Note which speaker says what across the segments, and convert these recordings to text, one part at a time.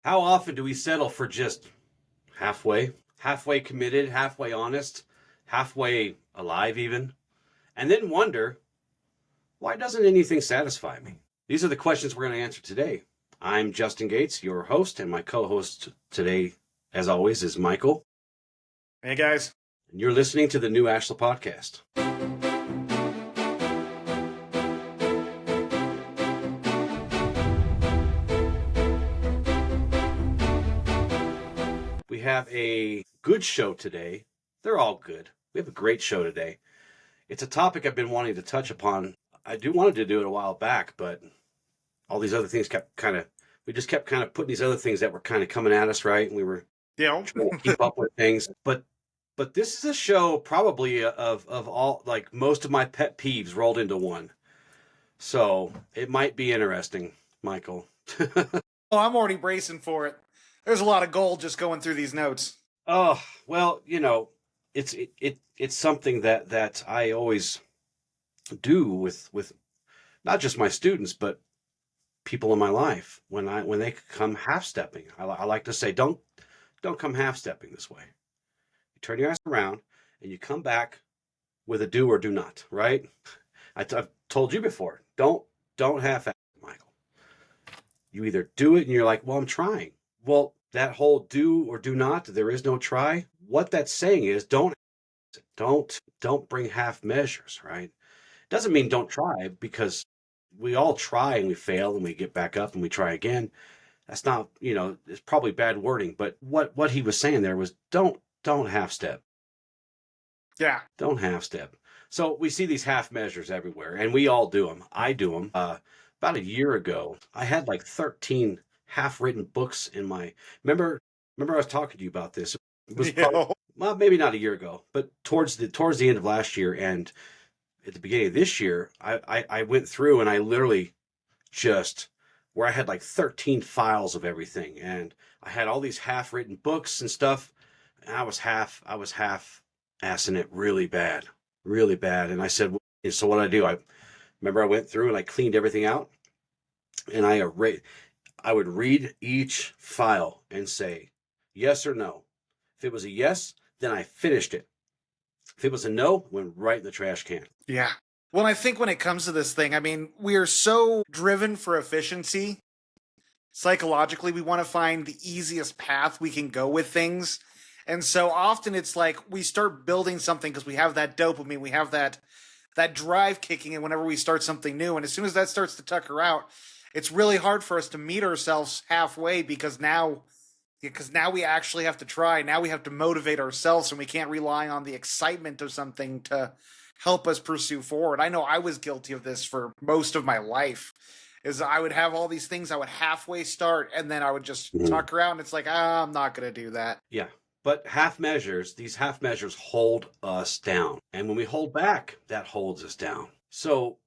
Speaker 1: How often do we settle for just halfway? Halfway committed, halfway honest, halfway alive even, and then wonder, why doesn't anything satisfy me? These are the questions we're going to answer today. I'm Justin Gates, your host, and my co-host today, as always, is Michael.
Speaker 2: Hey, guys.
Speaker 1: And you're listening to the new Ashla Podcast. We have a good show today. They're all good. We have a great show today. It's a topic I've been wanting to touch upon. I wanted to do it a while back, but all these other things we just kept putting these other things that were kind of coming at us, right? And we were trying to keep up with things. But this is a show probably of all, like most of my pet peeves rolled into one. So it might be interesting, Michael.
Speaker 2: Oh, I'm already bracing for it. There's a lot of gold just going through these notes.
Speaker 1: Oh, well, it's something that I always do with not just my students, but people in my life when they come half stepping. I like to say, don't come half stepping this way. You turn your ass around and you come back with a do or do not, right? I've told you before, don't half ass it, Michael. You either do it and you're like, well, I'm trying. Well, that whole do or do not, there is no try. What that's saying is don't bring half measures, right? Doesn't mean don't try, because we all try and we fail and we get back up and we try again. That's not, it's probably bad wording, but what he was saying there was don't half step.
Speaker 2: Yeah.
Speaker 1: Don't half step. So we see these half measures everywhere and we all do them. I do them. About a year ago, I had like 13 half-written books in my, remember I was talking to you about this. It was probably, well, maybe not a year ago, but towards the end of last year and at the beginning of this year, I went through and I literally just, where I had like 13 files of everything, and I had all these half-written books and stuff, and I was half assing it really bad. And I said, so what I do, I went through and I cleaned everything out, and I would read each file and say yes or no. If it was a yes, then I finished it. If it was a no, went right in the trash can.
Speaker 2: Yeah. Well, I think when it comes to this thing, we are so driven for efficiency. Psychologically, we want to find the easiest path we can go with things. And so often it's like we start building something because we have that dopamine, we have that drive kicking in whenever we start something new. And as soon as that starts to tucker out, it's really hard for us to meet ourselves halfway because now we actually have to try. Now we have to motivate ourselves, and we can't rely on the excitement of something to help us pursue forward. I know I was guilty of this for most of my life. Is I would have all these things I would halfway start, and then I would just tucker out, and it's like, I'm not going to do that.
Speaker 1: Yeah. But these half measures hold us down. And when we hold back, that holds us down. So,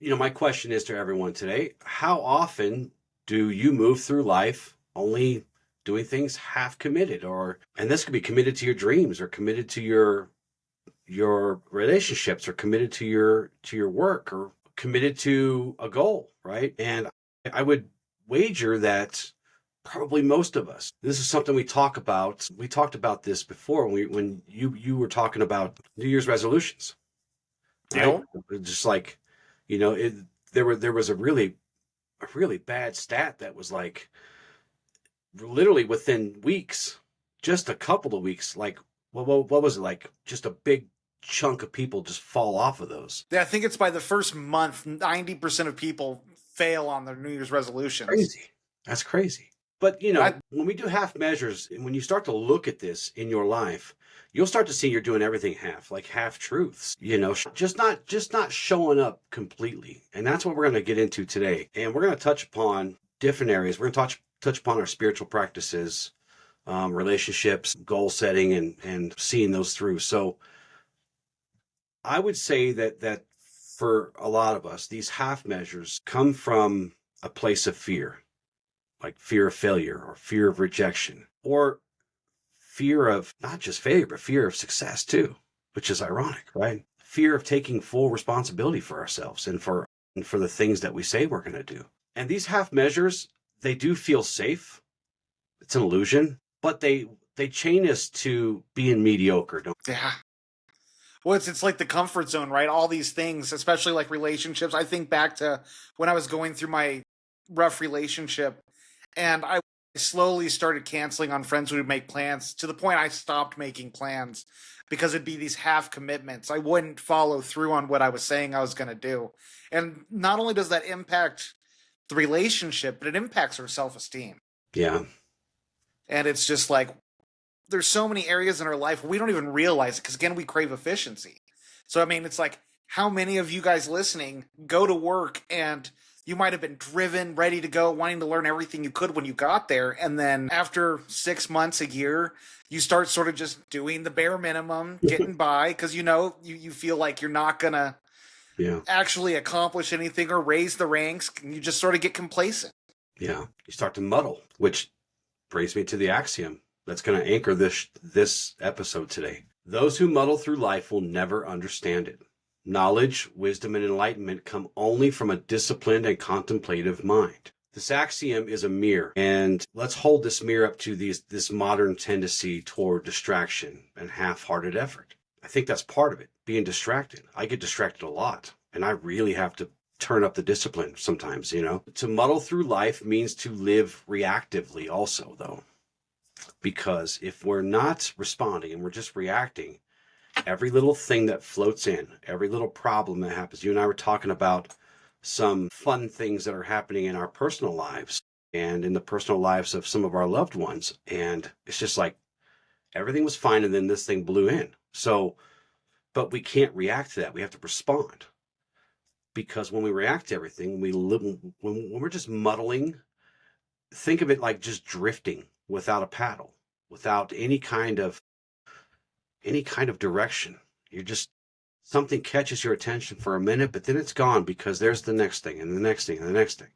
Speaker 1: my question is to everyone today, how often do you move through life only doing things half committed? And this could be committed to your dreams, or committed to your relationships, or committed to your work, or committed to a goal, right? And I would wager that probably most of us, this is something we talk about. We talked about this before when you were talking about New Year's resolutions. Right? Yeah. Just like, there was a really bad stat that was like literally within weeks, just a couple of weeks, like what was it, like just a big chunk of people just fall off of those.
Speaker 2: Yeah, I think it's by the first month, 90% of people fail on their New Year's resolutions.
Speaker 1: Crazy. That's crazy. But, when we do half measures, and when you start to look at this in your life, you'll start to see you're doing everything half, like half truths, just not showing up completely. And that's what we're going to get into today. And we're going to touch upon different areas. We're going to touch upon our spiritual practices, relationships, goal setting, and seeing those through. So I would say that for a lot of us, these half measures come from a place of fear. Like fear of failure, or fear of rejection, or fear of not just failure, but fear of success too, which is ironic, right? Fear of taking full responsibility for ourselves and for the things that we say we're going to do. And these half measures, they do feel safe, It's an illusion, but they chain us to being mediocre, don't
Speaker 2: Yeah. Well, it's like the comfort zone, right? All these things, especially like relationships. I think back to when I was going through my rough relationship, and I slowly started canceling on friends who would make plans to the point I stopped making plans because it'd be these half commitments. I wouldn't follow through on what I was saying I was going to do. And not only does that impact the relationship, but it impacts our self esteem.
Speaker 1: Yeah.
Speaker 2: And it's just like, there's so many areas in our life where we don't even realize it because, again, we crave efficiency. So, I mean, it's like, how many of you guys listening go to work and you might have been driven, ready to go, wanting to learn everything you could when you got there. And then after 6 months, a year, you start sort of just doing the bare minimum, getting by because you feel like you're not going to
Speaker 1: Yeah.
Speaker 2: actually accomplish anything or raise the ranks. You just sort of get complacent.
Speaker 1: Yeah. You start to muddle, which brings me to the axiom that's going to anchor this episode today. Those who muddle through life will never understand it. Knowledge, wisdom, and enlightenment come only from a disciplined and contemplative mind. This axiom is a mirror, and let's hold this mirror up to this modern tendency toward distraction and half-hearted effort. I think that's part of it, being distracted. I get distracted a lot, and I really have to turn up the discipline sometimes, To muddle through life means to live reactively also, though. Because if we're not responding and we're just reacting, every little thing that floats in, every little problem that happens, you and I were talking about some fun things that are happening in our personal lives and in the personal lives of some of our loved ones. And it's just like everything was fine and then this thing blew in. So, but we can't react to that. We have to respond. Because when we react to everything, when we're just muddling, think of it like just drifting without a paddle, without any kind of direction. You're just, something catches your attention for a minute, but then it's gone because there's the next thing and the next thing and the next thing.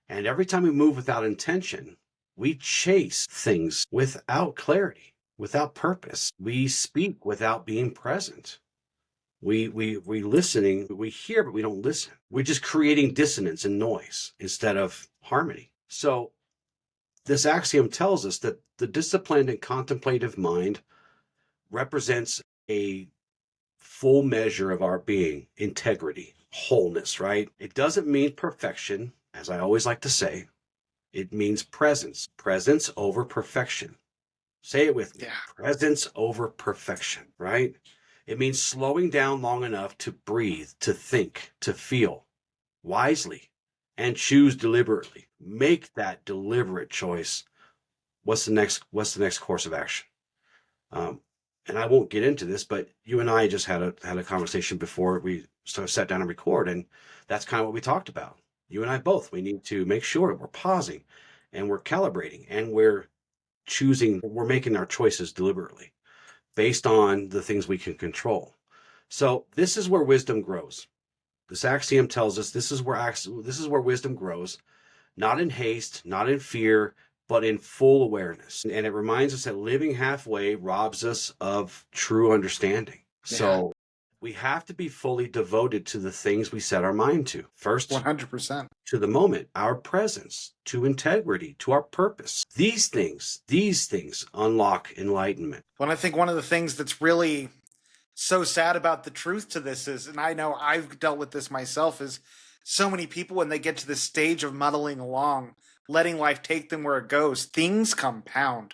Speaker 1: And every time we move without intention, we chase things without clarity, without purpose. We speak without being present. We listening, we hear, but we don't listen. We're just creating dissonance and noise instead of harmony. So this axiom tells us that the disciplined and contemplative mind represents a full measure of our being, integrity, wholeness, right? It doesn't mean perfection, as I always like to say. It means presence over perfection. Say it with me.
Speaker 2: Yeah.
Speaker 1: Presence over perfection, right? It means slowing down long enough to breathe, to think, to feel wisely, and choose deliberately. Make that deliberate choice. What's the next course of action? And I won't get into this, but you and I just had a conversation before we sat down and record, and that's kind of what we talked about. You and I both, we need to make sure we're pausing and we're calibrating and we're making our choices deliberately based on the things we can control. So this is where wisdom grows. This axiom tells us this is where wisdom grows, not in haste, not in fear, but in full awareness. And it reminds us that living halfway robs us of true understanding. Yeah. So we have to be fully devoted to the things we set our mind to. First,
Speaker 2: 100%.
Speaker 1: To the moment, our presence, to integrity, to our purpose. These things unlock enlightenment.
Speaker 2: Well, I think one of the things that's really so sad about the truth to this is, and I know I've dealt with this myself, is so many people, when they get to this stage of muddling along, letting life take them where it goes, things compound.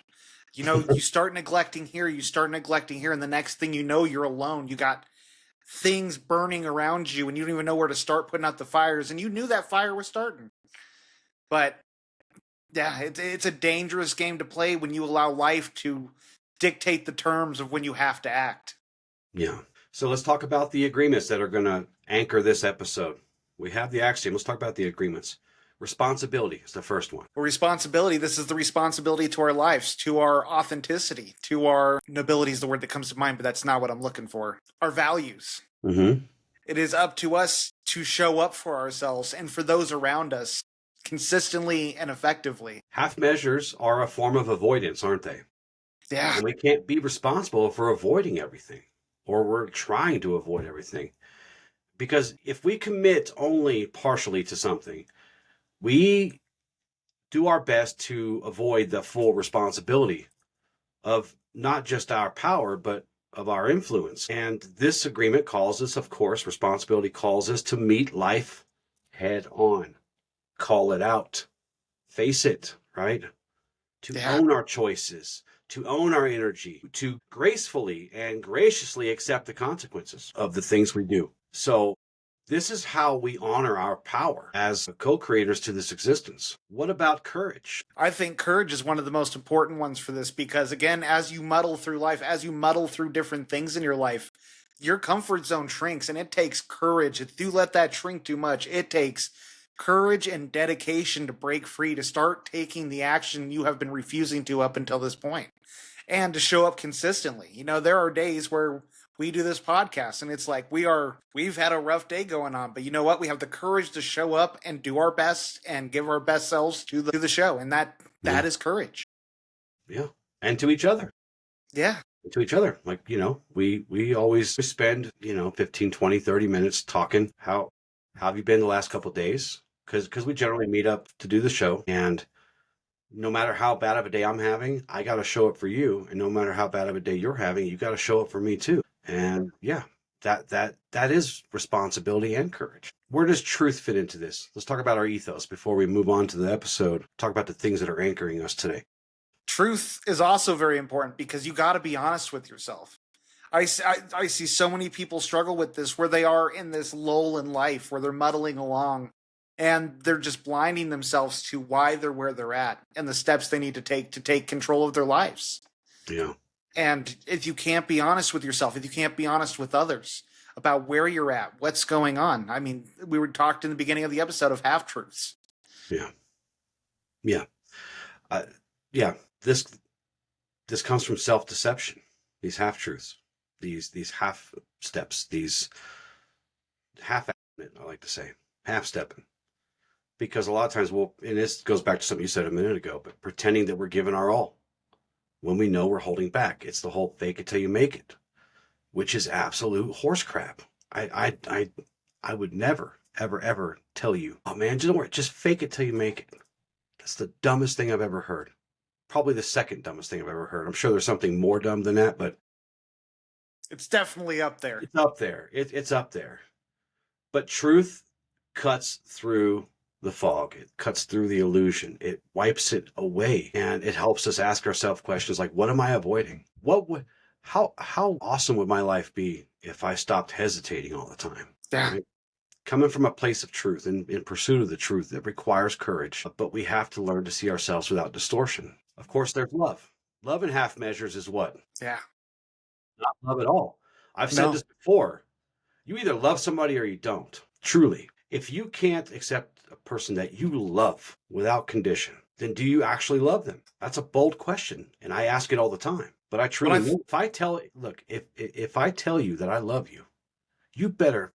Speaker 2: You start neglecting here, and the next thing you know, you're alone. You got things burning around you, and you don't even know where to start putting out the fires, and you knew that fire was starting. But yeah, it's a dangerous game to play when you allow life to dictate the terms of when you have to act.
Speaker 1: Yeah. So let's talk about the agreements that are going to anchor this episode. We have the axiom. Let's talk about the agreements. Responsibility is the first one.
Speaker 2: Well, responsibility, this is the responsibility to our lives, to our authenticity, to our nobility is the word that comes to mind, but that's not what I'm looking for. Our values.
Speaker 1: Mm-hmm.
Speaker 2: It is up to us to show up for ourselves and for those around us consistently and effectively.
Speaker 1: Half measures are a form of avoidance, aren't they?
Speaker 2: Yeah.
Speaker 1: And we can't be responsible for avoiding everything, or we're trying to avoid everything. Because if we commit only partially to something, we do our best to avoid the full responsibility of not just our power, but of our influence. And this agreement calls us, of course, responsibility calls us to meet life head on, call it out, face it, right? To
Speaker 2: Yeah.
Speaker 1: own our choices, to own our energy, to gracefully and graciously accept the consequences of the things we do. So this is how we honor our power as co-creators to this existence. What about courage?
Speaker 2: I think courage is one of the most important ones for this because, again, as you muddle through life, as you muddle through different things in your life, your comfort zone shrinks, and it takes courage. If you let that shrink too much, it takes courage and dedication to break free, to start taking the action you have been refusing to up until this point, and to show up consistently. You know, there are days where we do this podcast and it's like we've had a rough day going on, but you know what? We have the courage to show up and do our best and give our best selves to the show. And that is courage.
Speaker 1: Yeah. And to each other.
Speaker 2: Yeah.
Speaker 1: To each other. Like, we always spend, 15, 20, 30 minutes talking. How have you been the last couple of days? Because we generally meet up to do the show, and no matter how bad of a day I'm having, I got to show up for you. And no matter how bad of a day you're having, you got to show up for me too. And yeah, that is responsibility and courage. Where does truth fit into this? Let's talk about our ethos before we move on to the episode. Talk about the things that are anchoring us today.
Speaker 2: Truth is also very important because you got to be honest with yourself. I see so many people struggle with this, where they are in this lull in life where they're muddling along and they're just blinding themselves to why they're where they're at and the steps they need to take control of their lives.
Speaker 1: Yeah.
Speaker 2: And if you can't be honest with yourself, if you can't be honest with others about where you're at, what's going on. I mean, we were talked in the beginning of the episode of half-truths.
Speaker 1: Yeah. Yeah. Yeah. This comes from self-deception, these half-truths, these half steps, these half, I like to say, half-stepping. Because a lot of times, and this goes back to something you said a minute ago, but pretending that we're giving our all when we know we're holding back. It's the whole fake it till you make it, which is absolute horse crap. I would never, ever, ever tell you, oh man, don't worry, just fake it till you make it. That's the dumbest thing I've ever heard. Probably the second dumbest thing I've ever heard. I'm sure there's something more dumb than that, but
Speaker 2: it's definitely up there.
Speaker 1: It's up there. It's up there. But truth cuts through the fog. It cuts through the illusion. It wipes it away, and it helps us ask ourselves questions like, what am I avoiding? How awesome would my life be if I stopped hesitating all the time?
Speaker 2: Yeah.
Speaker 1: Right? Coming from a place of truth and in pursuit of the truth, it requires courage, but we have to learn to see ourselves without distortion. Of course, there's love. Love in half measures is what?
Speaker 2: Yeah.
Speaker 1: Not love at all. I've said this before. You either love somebody or you don't. Truly. If you can't accept a person that you love without condition, then do you actually love them? That's a bold question, and I ask it all the time. But I truly mean, if I tell you that I love you, you better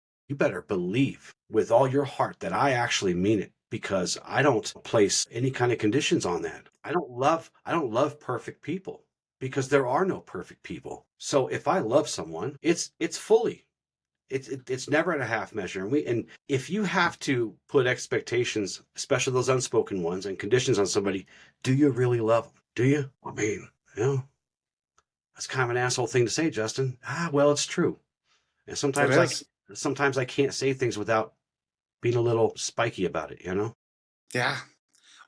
Speaker 1: believe with all your heart that I actually mean it, because I don't place any kind of conditions on that. I don't love perfect people, because there are no perfect people. So if I love someone, it's fully. It's never at a half measure. And if you have to put expectations, especially those unspoken ones, and conditions on somebody, do you really love them? Do you? I mean, that's kind of an asshole thing to say, Justin. Well, it's true. And sometimes I can't say things without being a little spiky about it,
Speaker 2: Yeah.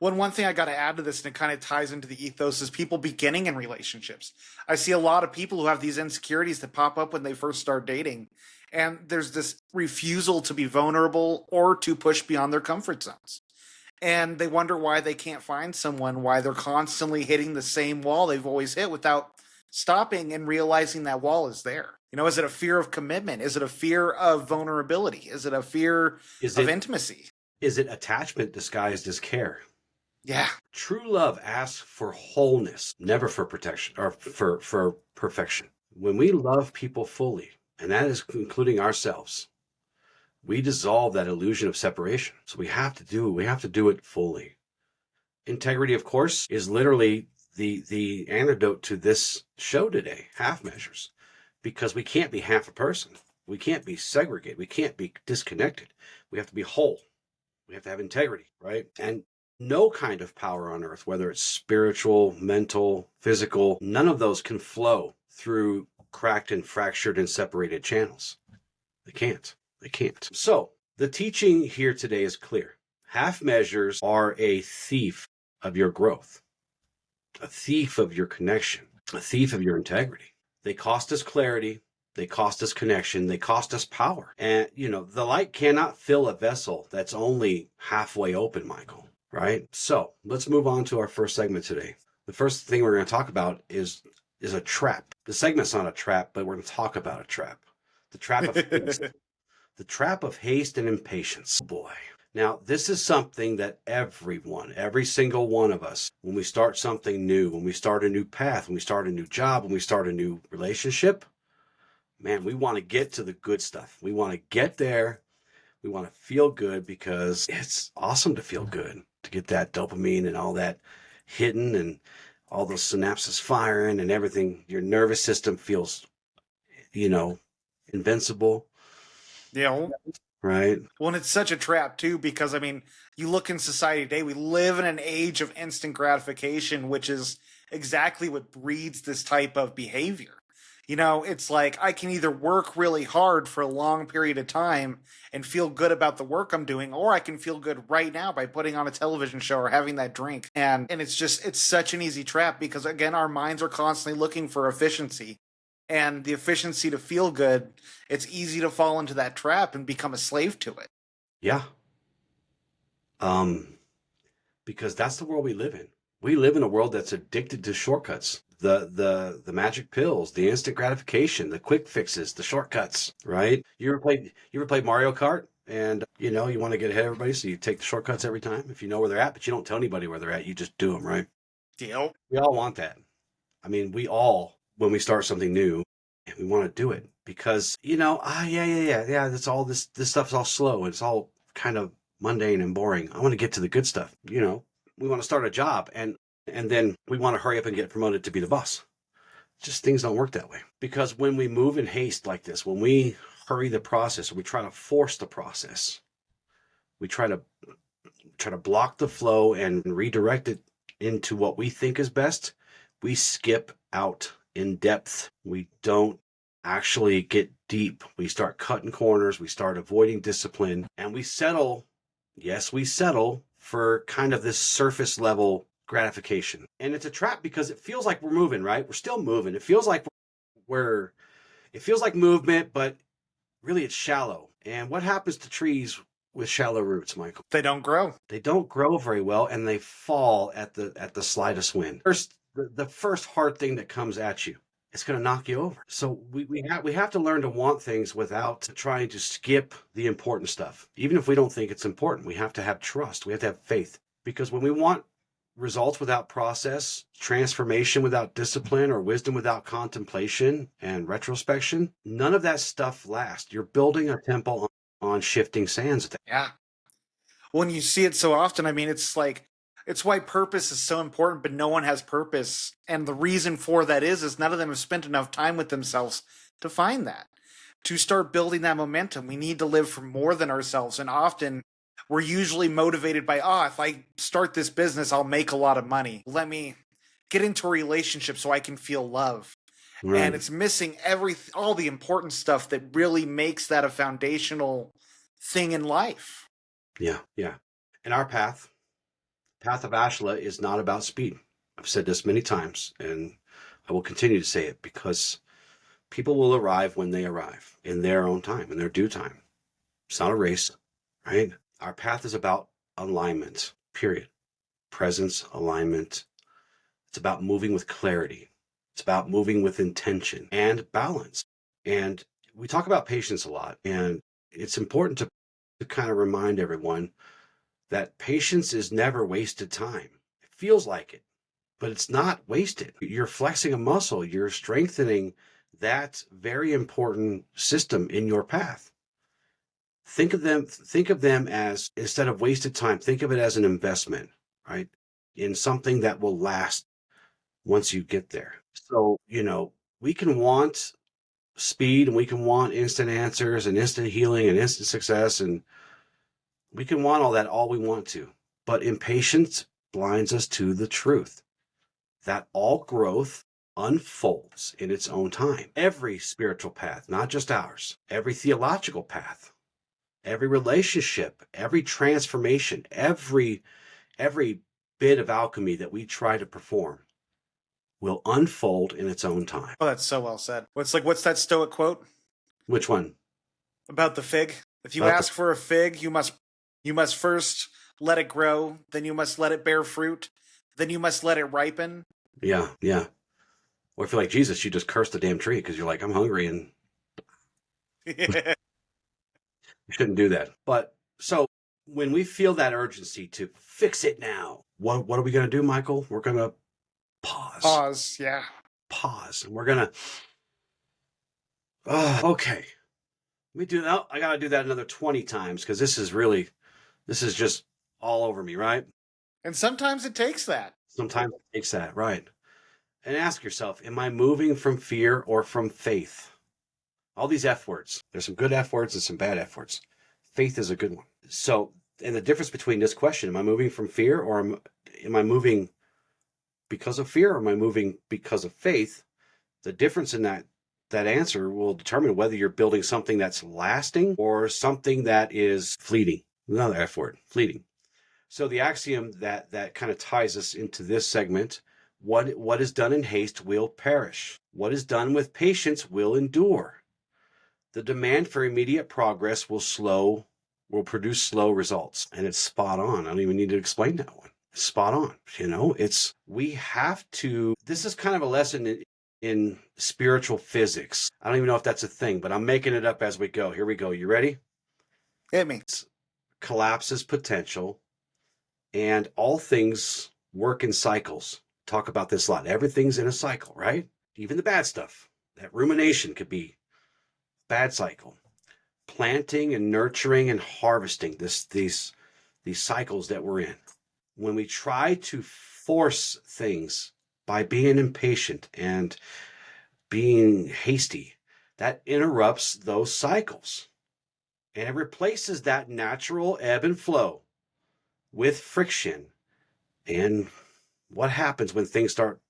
Speaker 2: One thing I got to add to this, and it kind of ties into the ethos, is people beginning in relationships. I see a lot of people who have these insecurities that pop up when they first start dating. And there's this refusal to be vulnerable or to push beyond their comfort zones. And they wonder why they can't find someone, why they're constantly hitting the same wall they've always hit without stopping and realizing that wall is there. Is it a fear of commitment? Is it a fear of vulnerability? Is it a fear of intimacy?
Speaker 1: Is it attachment disguised as care?
Speaker 2: Yeah.
Speaker 1: True love asks for wholeness, never for protection or for perfection. When we love people fully, and that is including ourselves, we dissolve that illusion of separation. So we have to do it fully. Integrity, of course, is literally the antidote to this show today, half measures, because we can't be half a person. We can't be segregated. We can't be disconnected. We have to be whole. We have to have integrity, right? And No kind of power on earth, whether it's spiritual, mental, physical, none of those can flow through cracked and fractured and separated channels. They can't. They can't. So the teaching here today is clear. Half measures are a thief of your growth, a thief of your connection, a thief of your integrity. They cost us clarity. They cost us connection. They cost us power. And, the light cannot fill a vessel that's only halfway open, Michael, right? So let's move on to our first segment today. The first thing we're going to talk about is a trap. The segment's not a trap, but we're going to talk about a trap. The trap of haste. The trap of haste and impatience. Oh boy. Now, this is something that every single one of us, when we start something new, when we start a new path, when we start a new job, when we start a new relationship, man, we want to get to the good stuff. We want to get there. We want to feel good because it's awesome to feel good, to get that dopamine and all that hitting and all those synapses firing and everything. Your nervous system feels, invincible.
Speaker 2: Yeah.
Speaker 1: Right.
Speaker 2: Well, and it's such a trap too, because you look in society today, we live in an age of instant gratification, which is exactly what breeds this type of behavior. It's like I can either work really hard for a long period of time and feel good about the work I'm doing, or I can feel good right now by putting on a television show or having that drink. And it's such an easy trap because, again, our minds are constantly looking for efficiency. And the efficiency to feel good, it's easy to fall into that trap and become a slave to it.
Speaker 1: Yeah. Because that's the world we live in. We live in a world that's addicted to shortcuts. The magic pills, the instant gratification, the quick fixes, the shortcuts, right? You ever played Mario Kart and you want to get ahead of everybody, so you take the shortcuts every time if you know where they're at, but you don't tell anybody where they're at, you just do them, right?
Speaker 2: Deal.
Speaker 1: We all want that. We all, when we start something new, we want to do it because, yeah, that's all this stuff's all slow and it's all kind of mundane and boring. I want to get to the good stuff. We want to start a job and then we want to hurry up and get promoted to be the boss. Just things don't work that way. Because when we move in haste like this, when we hurry the process, or we try to force the process, we try to block the flow and redirect it into what we think is best, we skip out in depth. We don't actually get deep. We start cutting corners. We start avoiding discipline, and we settle. Yes, we settle for kind of this surface level gratification. And it's a trap because it feels like we're moving, right? We're still moving. It feels like it feels like movement, but really it's shallow. And what happens to trees with shallow roots, Michael?
Speaker 2: They don't grow.
Speaker 1: They don't grow very well, and they fall at the slightest wind. The first hard thing that comes at you, it's going to knock you over. So we have to learn to want things without trying to skip the important stuff. Even if we don't think it's important, we have to have trust. We have to have faith. Because when we want results without process, transformation without discipline, or wisdom without contemplation and retrospection, none of that stuff lasts. You're building a temple on shifting sands.
Speaker 2: Yeah. When you see it so often, it's why purpose is so important, but no one has purpose. And the reason for that is none of them have spent enough time with themselves to find that. To start building that momentum, we need to live for more than ourselves. And often we're usually motivated by, if I start this business, I'll make a lot of money. Let me get into a relationship so I can feel love. Right. And it's missing all the important stuff that really makes that a foundational thing in life.
Speaker 1: Yeah. And our path of Ashla is not about speed. I've said this many times, and I will continue to say it because people will arrive when they arrive in their own time, in their due time. It's not a race, right? Our path is about alignment, period. Presence, alignment. It's about moving with clarity. It's about moving with intention and balance. And we talk about patience a lot, and it's important to kind of remind everyone that patience is never wasted time. It feels like it, but it's not wasted. You're flexing a muscle. You're strengthening that very important system in your path. Think of them as, instead of wasted time, think of it as an investment, right? In something that will last once you get there. So, we can want speed and we can want instant answers and instant healing and instant success, and we can want all that all we want to. But impatience blinds us to the truth that all growth unfolds in its own time. Every spiritual path, not just ours, every theological path, every relationship, every transformation, every bit of alchemy that we try to perform will unfold in its own time.
Speaker 2: Oh, that's so well said. What's that Stoic quote
Speaker 1: Which one?
Speaker 2: about the fig? If you
Speaker 1: About
Speaker 2: ask for a fig, you must first let it grow, then you must let it bear fruit, then you must let it ripen.
Speaker 1: Yeah. Or if you're like Jesus, you just curse the damn tree because you're like, I'm hungry, and
Speaker 2: Yeah.
Speaker 1: you shouldn't do that. But so when we feel that urgency to fix it now, what are we going to do, Michael? We're going to pause.
Speaker 2: Yeah.
Speaker 1: Pause. And we're going to, okay. Let me do that. I got to do that another 20 times because this is just all over me, right?
Speaker 2: And sometimes it takes that.
Speaker 1: Sometimes it takes that, right? And ask yourself, am I moving from fear or from faith? All these F words. There's some good F words and some bad F words. Faith is a good one. So, and the difference between this question, am I moving from fear or am I moving because of fear or am I moving because of faith? The difference in that answer will determine whether you're building something that's lasting or something that is fleeting. Another F word, fleeting. So the axiom that kind of ties us into this segment, what is done in haste will perish. What is done with patience will endure. The demand for immediate progress will produce slow results. And it's spot on. I don't even need to explain that one. It's spot on. We have to, this is kind of a lesson in spiritual physics. I don't even know if that's a thing, but I'm making it up as we go. Here we go. You ready?
Speaker 2: Hit me.
Speaker 1: Collapses potential, and all things work in cycles. Talk about this a lot. Everything's in a cycle, right? Even the bad stuff. That rumination could be bad cycle. Planting and nurturing and harvesting, these cycles that we're in. When we try to force things by being impatient and being hasty, that interrupts those cycles. And it replaces that natural ebb and flow with friction. And what happens when things start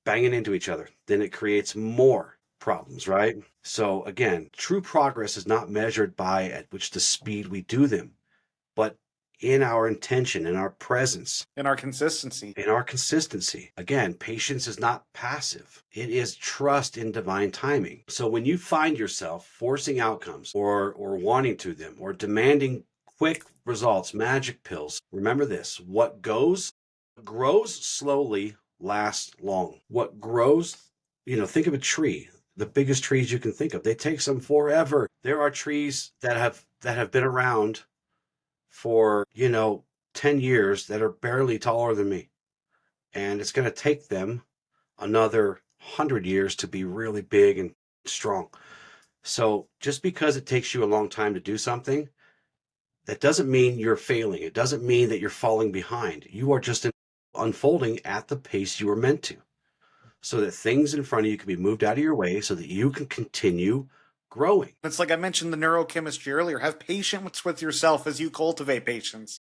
Speaker 1: banging into each other? Then it creates more problems, right? So again, true progress is not measured by at which the speed we do them, but in our intention, in our presence,
Speaker 2: In our consistency.
Speaker 1: Again, patience is not passive. It is trust in divine timing. So when you find yourself forcing outcomes or wanting to them or demanding quick results, magic pills, remember this: what grows slowly lasts long. What grows, think of a tree. The biggest trees you can think of, they take some forever. There are trees that have been around for 10 years that are barely taller than me, and it's going to take them another 100 years to be really big and strong. So just because it takes you a long time to do something, that doesn't mean you're failing. It doesn't mean that you're falling behind. You are just unfolding at the pace you were meant to, so that things in front of you can be moved out of your way so that you can continue growing.
Speaker 2: It's like I mentioned the neurochemistry earlier. Have patience with yourself as you cultivate patience.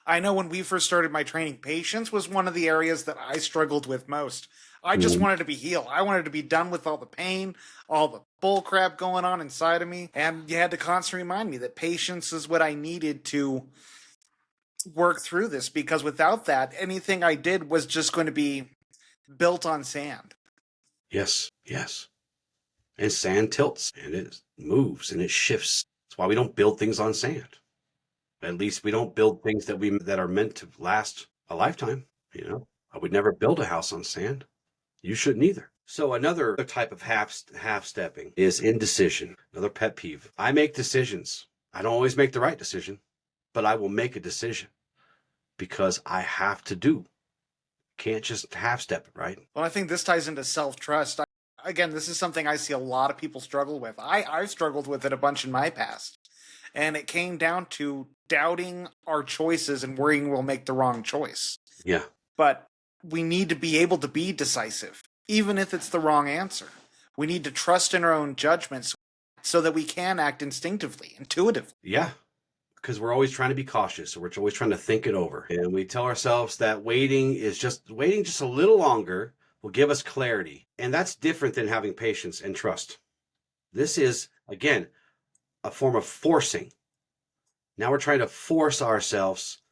Speaker 2: I know when we first started my training, patience was one of the areas that I struggled with most. I just wanted to be healed. I wanted to be done with all the pain, all the bull crap going on inside of me. And you had to constantly remind me that patience is what I needed to work through this, because without that, anything I did was just going to be built on sand.
Speaker 1: Yes. And sand tilts and it moves and it shifts. That's why we don't build things on sand. At least we don't build things that are meant to last a lifetime. I would never build a house on sand. You shouldn't either. So another type of half-stepping is indecision. Another pet peeve. I make decisions. I don't always make the right decision, but I will make a decision because I have to do. Can't just half-step it, right?
Speaker 2: Well, I think this ties into self-trust. Again, this is something I see a lot of people struggle with. I've struggled with it a bunch in my past. And it came down to doubting our choices and worrying we'll make the wrong choice.
Speaker 1: Yeah.
Speaker 2: But we need to be able to be decisive, even if it's the wrong answer. We need to trust in our own judgments so that we can act instinctively, intuitively.
Speaker 1: Yeah. because we're always trying to be cautious. So we're always trying to think it over. And we tell ourselves that waiting just a little longer will give us clarity. And that's different than having patience and trust. This is, again, a form of forcing. Now we're trying to force ourselves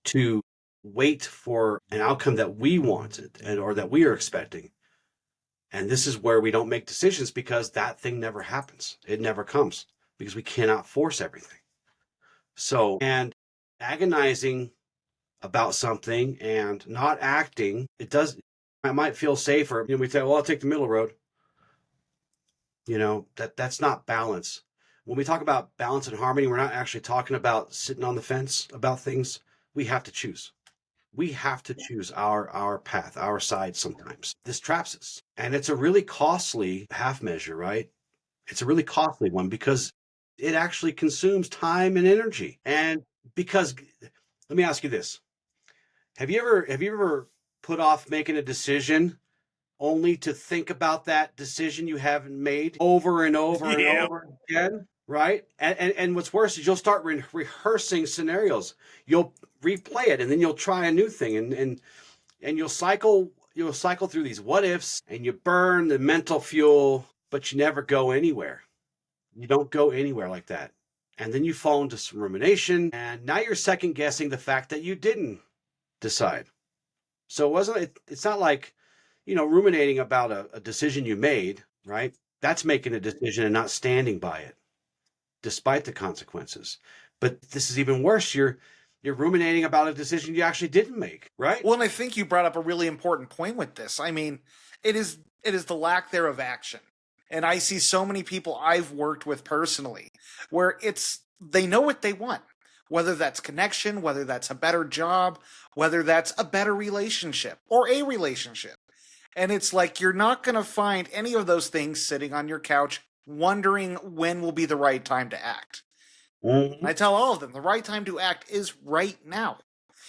Speaker 1: to wait for an outcome that we wanted or that we are expecting. And this is where we don't make decisions because that thing never happens. It never comes because we cannot force everything. So, and agonizing about something and not acting, it might feel safer. We say, well, I'll take the middle road. That's not balance. When we talk about balance and harmony, we're not actually talking about sitting on the fence about things. We have to choose. We have to choose our path, our side sometimes. This traps us. And it's a really costly half measure, right? It's a really costly one because it actually consumes time and energy. And because, let me ask you this. Have you ever put off making a decision only to think about that decision you haven't made over and over and over again? Right? And what's worse is you'll start rehearsing scenarios. You'll replay it, and then you'll try a new thing, and you'll cycle through these what ifs, and you burn the mental fuel, but you never go anywhere. You don't go anywhere like that. And then you fall into some rumination, and now you're second guessing the fact that you didn't decide. So it's not like, ruminating about a decision you made, right? That's making a decision and not standing by it, despite the consequences. But this is even worse. You're ruminating about a decision you actually didn't make, right?
Speaker 2: Well, and I think you brought up a really important point with this. I mean, it is the lack thereof action. And I see so many people I've worked with personally where they know what they want, whether that's connection, whether that's a better job, whether that's a better relationship or a relationship. And it's like you're not going to find any of those things sitting on your couch wondering when will be the right time to act.
Speaker 1: Mm-hmm.
Speaker 2: I tell all of them, the right time to act is right now.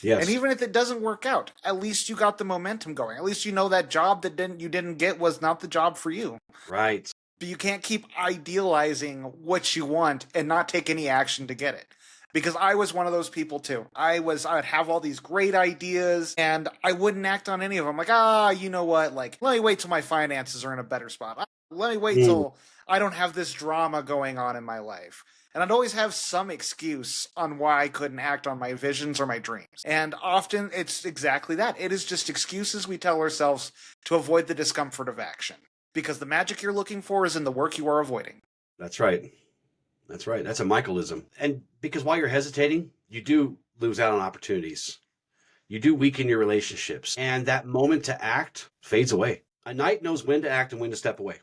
Speaker 1: Yes.
Speaker 2: And even if it doesn't work out, at least you got the momentum going. At least you know that job that you didn't get was not the job for you.
Speaker 1: Right.
Speaker 2: But you can't keep idealizing what you want and not take any action to get it. Because I was one of those people too. I would have all these great ideas and I wouldn't act on any of them. Like, you know what? Like, let me wait till my finances are in a better spot. Let me wait till I don't have this drama going on in my life. And I'd always have some excuse on why I couldn't act on my visions or my dreams. And often it's exactly that. It is just excuses we tell ourselves to avoid the discomfort of action. Because the magic you're looking for is in the work you are avoiding.
Speaker 1: That's right. That's right. That's a Michaelism. And because while you're hesitating, you do lose out on opportunities. You do weaken your relationships. And that moment to act fades away. A knight knows when to act and when to step away.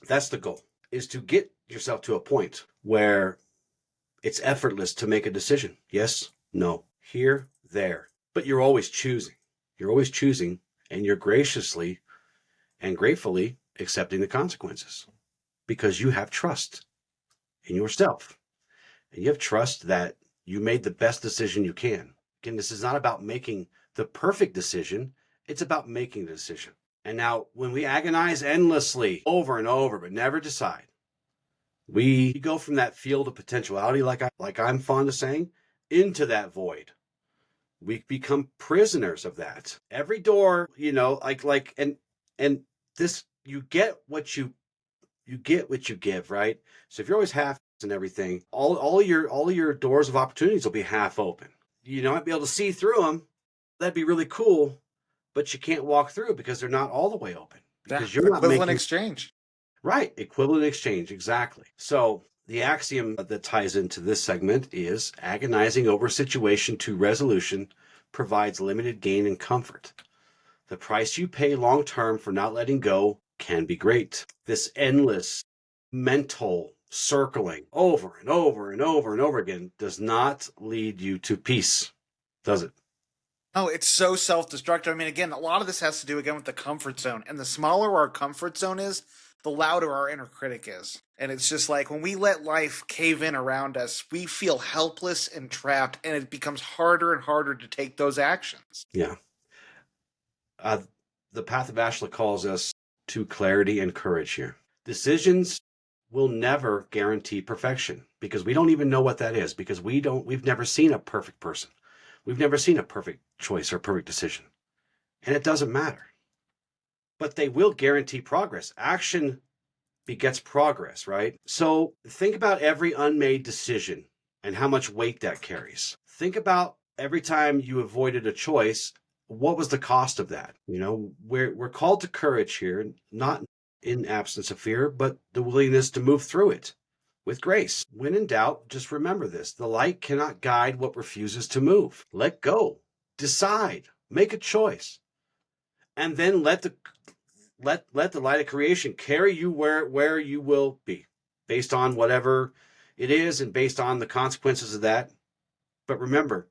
Speaker 1: That's the goal, is to get yourself to a point where it's effortless to make a decision. Yes, no, here, there. But you're always choosing. You're always choosing, and you're graciously and gratefully accepting the consequences because you have trust in yourself. And you have trust that you made the best decision you can. Again, this is not about making the perfect decision. It's about making the decision. And now when we agonize endlessly over and over, but never decide, we go from that field of potentiality, like I'm fond of saying, into that void. We become prisoners of that. Every door, and this, you get what you give, right? So if you're always half and everything, all your doors of opportunities will be half open. You might be able to see through them. That'd be really cool, but you can't walk through because they're not all the way open. Because you're not
Speaker 2: equivalent exchange.
Speaker 1: Right, equivalent exchange, exactly. So the axiom that ties into this segment is agonizing over a situation to resolution provides limited gain and comfort. The price you pay long-term for not letting go can be great. This endless mental circling over and over and over and over again does not lead you to peace, does it?
Speaker 2: Oh, it's so self-destructive. I mean, again, a lot of this has to do, again, with the comfort zone. And the smaller our comfort zone is, the louder our inner critic is. And it's just like when we let life cave in around us, we feel helpless and trapped, and it becomes harder and harder to take those actions.
Speaker 1: Yeah. The path of Ashla calls us to clarity and courage here. Decisions will never guarantee perfection, because we don't even know what that is, because we've never seen a perfect person. We've never seen a perfect choice or perfect decision. And it doesn't matter. But they will guarantee progress. Action begets progress, right? So think about every unmade decision and how much weight that carries. Think about every time you avoided a choice, what was the cost of that? You know, we're called to courage here, not in absence of fear, but the willingness to move through it with grace. When in doubt, just remember this: the light cannot guide what refuses to move. Let go, decide, make a choice, and then let the light of creation carry you where you will be, based on whatever it is and based on the consequences of that. But remember,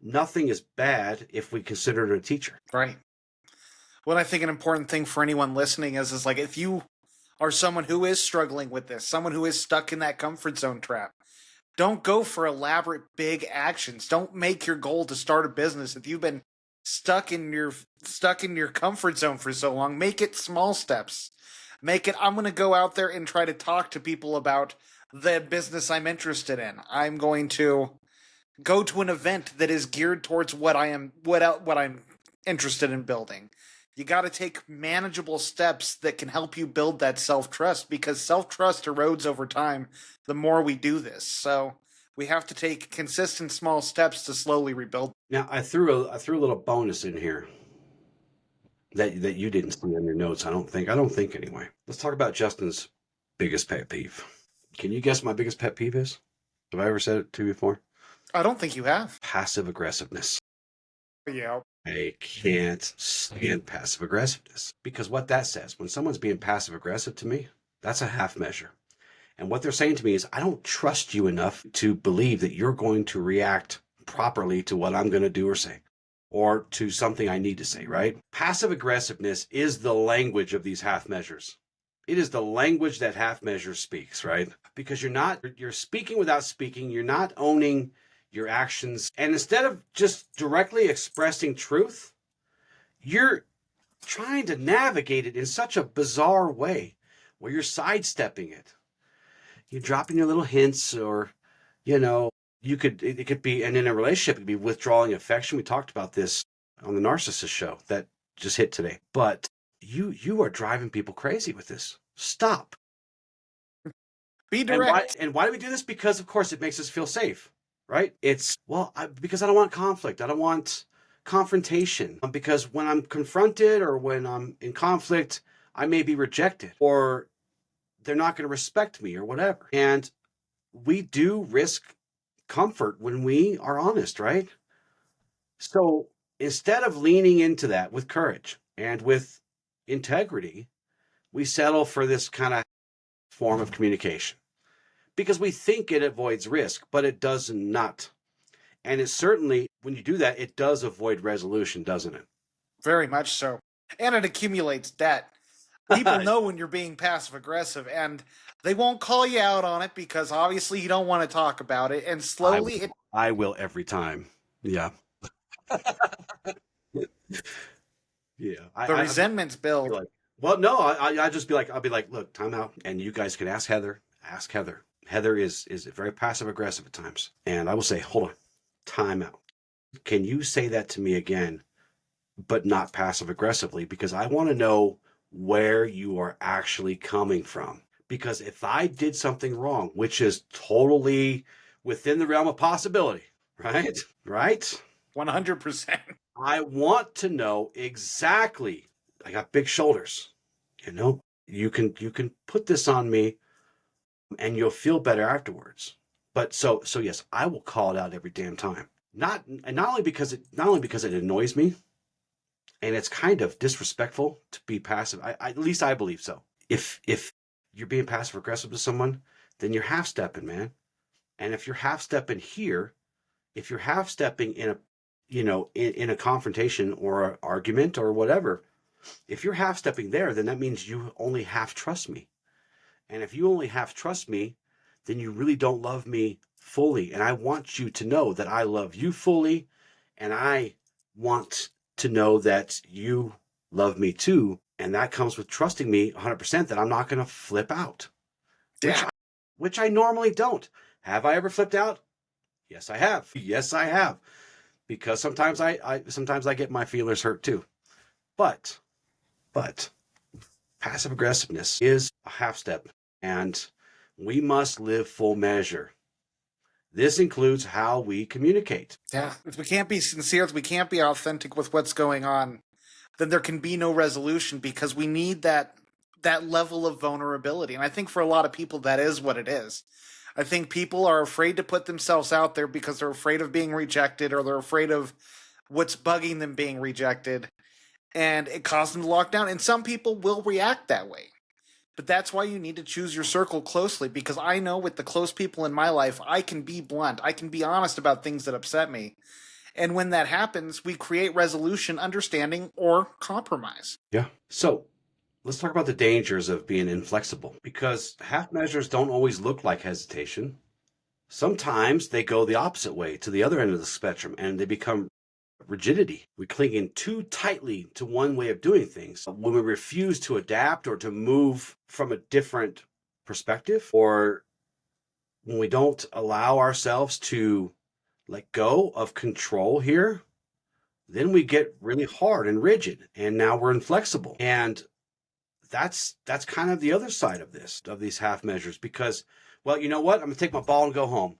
Speaker 1: nothing is bad if we consider it a teacher.
Speaker 2: Right. What I think an important thing for anyone listening is like, if you are someone who is struggling with this, someone who is stuck in that comfort zone trap, don't go for elaborate big actions. Don't make your goal to start a business. If you've been stuck in your comfort zone for so long, make it small steps. Make it, I'm going to go out there and try to talk to people about the business I'm interested in. I'm going to go to an event that is geared towards what I'm interested in building. You got to take manageable steps that can help you build that self-trust, because self-trust erodes over time the more we do this. So we have to take consistent small steps to slowly rebuild.
Speaker 1: Now, I threw a little bonus in here that you didn't see on your notes. I don't think anyway. Let's talk about Justin's biggest pet peeve. Can you guess what my biggest pet peeve is? Have I ever said it to you before?
Speaker 2: I don't think you have.
Speaker 1: Passive aggressiveness.
Speaker 2: Yeah.
Speaker 1: I can't stand passive aggressiveness, because what that says, when someone's being passive aggressive to me, that's a half measure. And what they're saying to me is, I don't trust you enough to believe that you're going to react properly to what I'm going to do or say, or to something I need to say, right? Passive aggressiveness is the language of these half measures. It is the language that half measure speaks, right? Because you're speaking without speaking. You're not owning your actions. And instead of just directly expressing truth, you're trying to navigate it in such a bizarre way where you're sidestepping it. You're dropping your little hints, or, it could be, and in a relationship, it could be withdrawing affection. We talked about this on the narcissist show that just hit today. But you are driving people crazy with this. Stop.
Speaker 2: Be direct.
Speaker 1: And why do we do this? Because, of course, it makes us feel safe. Right? Because I don't want conflict. I don't want confrontation. Because when I'm confronted or when I'm in conflict, I may be rejected, or they're not going to respect me, or whatever. And we do risk comfort when we are honest, right? So instead of leaning into that with courage and with integrity, we settle for this kind of form of communication, because we think it avoids risk, but it does not. And it certainly, when you do that, it does avoid resolution, doesn't it?
Speaker 2: Very much so. And it accumulates debt. People know when you're being passive aggressive, and they won't call you out on it because obviously you don't want to talk about it. And slowly
Speaker 1: I will every time. Yeah. Yeah.
Speaker 2: The resentments build.
Speaker 1: Like, well, no, I just be like, I'll be like, look, time out. And you guys can ask Heather. Ask Heather. Heather is very passive aggressive at times. And I will say, hold on, time out. Can you say that to me again, but not passive aggressively? Because I want to know where you are actually coming from. Because if I did something wrong, which is totally within the realm of possibility, right? Right?
Speaker 2: 100%.
Speaker 1: I want to know exactly. I got big shoulders. You can put this on me and you'll feel better afterwards. But so yes, I will call it out every damn time. Not only because it annoys me, and it's kind of disrespectful to be passive. At least I believe so. If you're being passive aggressive to someone, then you're half stepping, man. And if you're half stepping here, if you're half stepping in a confrontation or an argument or whatever, if you're half stepping there, then that means you only half trust me. And if you only half trust me, then you really don't love me fully. And I want you to know that I love you fully, and I want to know that you love me too. And that comes with trusting me 100%, that I'm not going to flip out.
Speaker 2: Yeah.
Speaker 1: which I normally don't. Have I ever flipped out? Yes, I have. Yes, I have. Because sometimes sometimes I get my feelers hurt too. But passive aggressiveness is a half step, and we must live full measure. This includes how we communicate.
Speaker 2: Yeah. If we can't be sincere, if we can't be authentic with what's going on, then there can be no resolution because we need that level of vulnerability. And I think for a lot of people that is what it is. I think people are afraid to put themselves out there because they're afraid of being rejected or they're afraid of what's bugging them being rejected. And it causes them to lock down. And some people will react that way. But that's why you need to choose your circle closely because I know with the close people in my life, I can be blunt. I can be honest about things that upset me. And when that happens, we create resolution, understanding, or compromise.
Speaker 1: Yeah. So let's talk about the dangers of being inflexible because half measures don't always look like hesitation. Sometimes they go the opposite way to the other end of the spectrum and they become rigidity. We cling in too tightly to one way of doing things. When we refuse to adapt or to move from a different perspective, or when we don't allow ourselves to let go of control here, then we get really hard and rigid and now we're inflexible. And that's kind of the other side of this, of these half measures, because, well, you know what? I'm gonna take my ball and go home.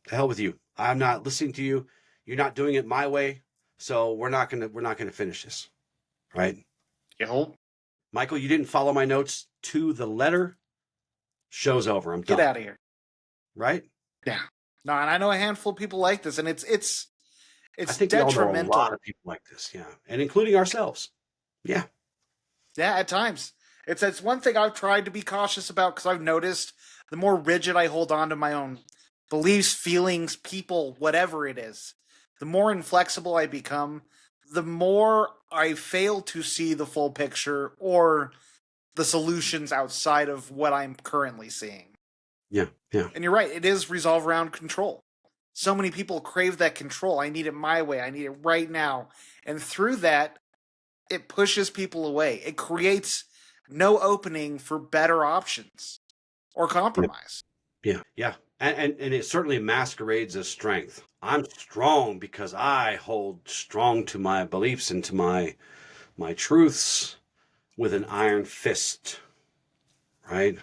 Speaker 1: To hell with you. I'm not listening to you. You're not doing it my way. So we're not gonna finish this. Right?
Speaker 2: Yo,
Speaker 1: Michael, you didn't follow my notes to the letter. Show's over. I'm done.
Speaker 2: get out of here.
Speaker 1: Right?
Speaker 2: Yeah. No, and I know a handful of people like this, and it's
Speaker 1: I think we all know a
Speaker 2: detrimental.
Speaker 1: lot of people like this, yeah. And including ourselves. Yeah.
Speaker 2: Yeah, at times. It's one thing I've tried to be cautious about because I've noticed the more rigid I hold on to my own beliefs, feelings, people, whatever it is, the more inflexible I become, the more I fail to see the full picture or the solutions outside of what I'm currently seeing.
Speaker 1: Yeah. Yeah.
Speaker 2: And you're right, it is resolved around control. So many people crave that control. I need it my way. I need it right now. And through that, it pushes people away. It creates no opening for better options or compromise.
Speaker 1: Yeah. Yeah. And it certainly masquerades as strength. I'm strong because I hold strong to my beliefs and to my truths with an iron fist. Right?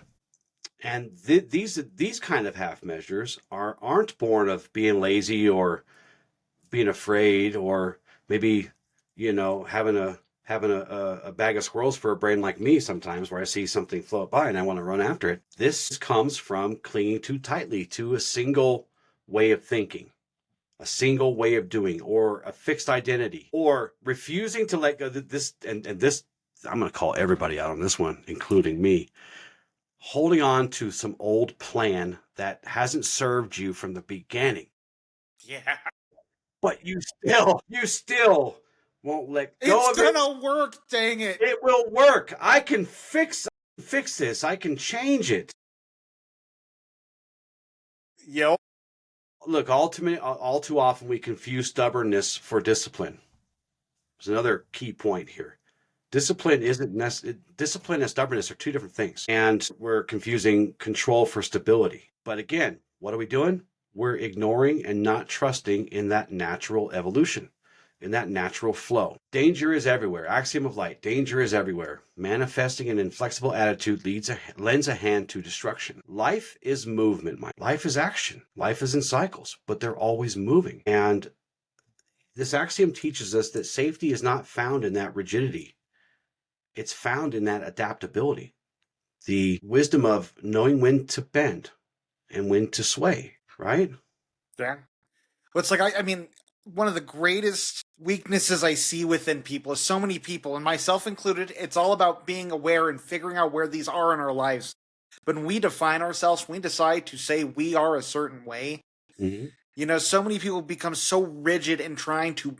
Speaker 1: And these kind of half measures aren't born of being lazy or being afraid or maybe, having a bag of squirrels for a brain like me sometimes where I see something float by and I want to run after it. This comes from clinging too tightly to a single way of thinking, a single way of doing, or a fixed identity, or refusing to let go of this. And this, I'm going to call everybody out on this one, including me. Holding on to some old plan that hasn't served you from the beginning.
Speaker 2: Yeah.
Speaker 1: But you still won't let go
Speaker 2: It's
Speaker 1: of it.
Speaker 2: gonna work, dang it.
Speaker 1: It will work. I can fix this. I can change it.
Speaker 2: Yo.
Speaker 1: Look, all too often we confuse stubbornness for discipline. There's another key point here. Discipline and stubbornness are two different things. And we're confusing control for stability. But again, what are we doing? We're ignoring and not trusting in that natural evolution, in that natural flow. Danger is everywhere. Axiom of light. Danger is everywhere. Manifesting an inflexible attitude lends a hand to destruction. Life is movement, Mike. Life is action. Life is in cycles, but they're always moving. And this axiom teaches us that safety is not found in that rigidity. It's found in that adaptability, the wisdom of knowing when to bend and when to sway, right?
Speaker 2: Yeah. Well, it's like, I mean, one of the greatest weaknesses I see within people is so many people, and myself included, it's all about being aware and figuring out where these are in our lives. But when we define ourselves, when we decide to say we are a certain way, so many people become so rigid in trying to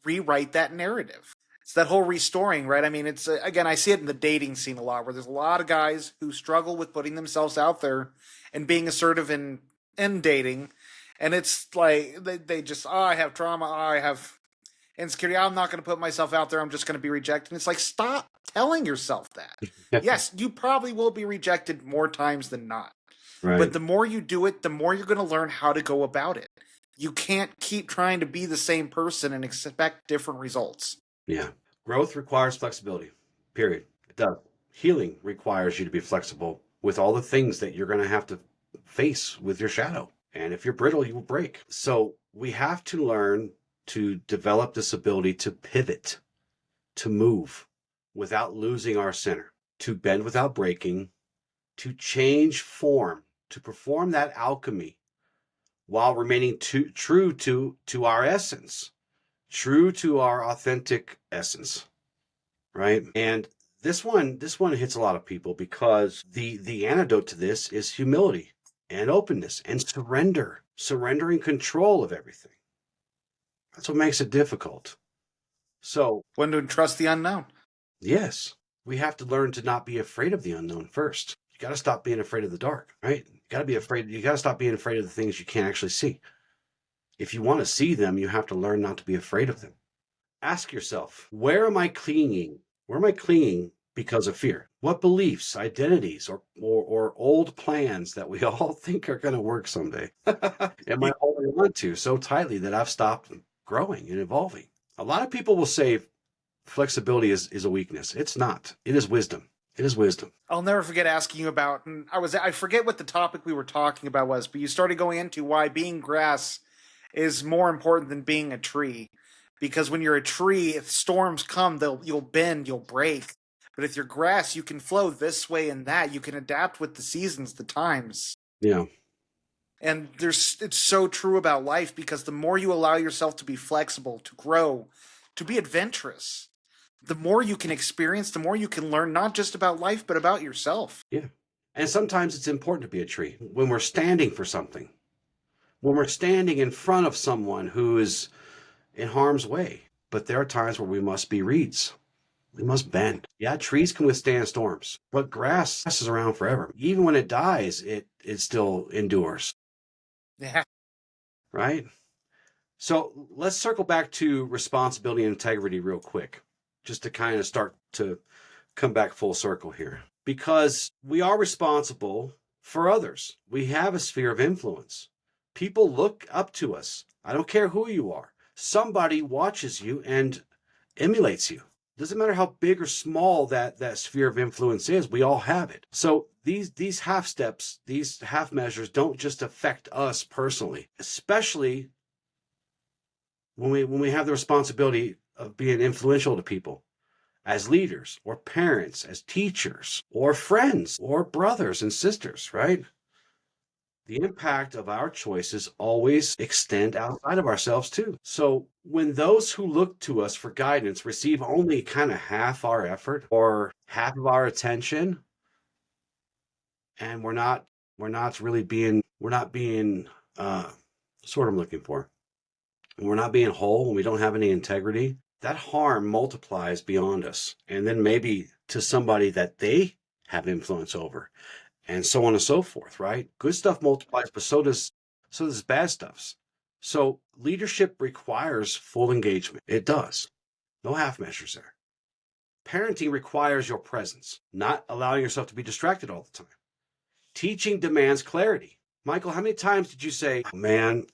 Speaker 2: rewrite that narrative. It's that whole restoring, right? I mean, it's, again, I see it in the dating scene a lot, where there's a lot of guys who struggle with putting themselves out there and being assertive in dating. And it's like, they just, I have trauma, I have insecurity, I'm not going to put myself out there, I'm just going to be rejected. And it's like, stop telling yourself that. Yes, you probably will be rejected more times than not.
Speaker 1: Right.
Speaker 2: But the more you do it, the more you're going to learn how to go about it. You can't keep trying to be the same person and expect different results.
Speaker 1: Yeah. Growth requires flexibility, period. It does. Healing requires you to be flexible with all the things that you're going to have to face with your shadow. And if you're brittle, you will break. So we have to learn to develop this ability to pivot, to move without losing our center, to bend without breaking, to change form, to perform that alchemy while remaining true to our essence, true to our authentic essence, right? And this one hits a lot of people because the antidote to this is humility and openness and surrendering control of everything. That's what makes it difficult. So
Speaker 2: when to trust the unknown.
Speaker 1: Yes, we have to learn to not be afraid of the unknown first. You got to stop being afraid of the dark, right? You got to stop being afraid of the things you can't actually see. If you want to see them, you have to learn not to be afraid of them. Ask yourself, where am I clinging? Where am I clinging because of fear? What beliefs, identities, or old plans that we all think are going to work someday am I holding on to so tightly that I've stopped growing and evolving? A lot of people will say flexibility is a weakness. It's not. It is wisdom. It is wisdom.
Speaker 2: I'll never forget asking you about, and I forget what the topic we were talking about was, but you started going into why being grass is more important than being a tree. Because when you're a tree, if storms come, you'll bend, you'll break. But if you're grass, you can flow this way and that. You can adapt with the seasons, the times.
Speaker 1: Yeah.
Speaker 2: And it's so true about life, because the more you allow yourself to be flexible, to grow, to be adventurous, the more you can experience, the more you can learn, not just about life, but about yourself.
Speaker 1: Yeah. And sometimes it's important to be a tree when we're standing for something, when we're standing in front of someone who is in harm's way. But there are times where we must be reeds. We must bend. Yeah, trees can withstand storms, but grass is around forever. Even when it dies, it still endures.
Speaker 2: Yeah.
Speaker 1: Right? So let's circle back to responsibility and integrity real quick, just to kind of start to come back full circle here. Because we are responsible for others. We have a sphere of influence. People look up to us. I don't care who you are. Somebody watches you and emulates you. Doesn't matter how big or small that sphere of influence is, we all have it. So these half steps, these half measures don't just affect us personally, especially when we have the responsibility of being influential to people as leaders or parents, as teachers or friends or brothers and sisters, right? The impact of our choices always extend outside of ourselves too. So when those who look to us for guidance receive only kind of half our effort or half of our attention, and we're not being sort of looking for, and we're not being whole, when we don't have any integrity, that harm multiplies beyond us, and then maybe to somebody that they have influence over, and so on and so forth, right? Good stuff multiplies, but so does bad stuff. So leadership requires full engagement. It does. No half measures there. Parenting requires your presence, not allowing yourself to be distracted all the time. Teaching demands clarity. Michael, how many times did you say, oh, man,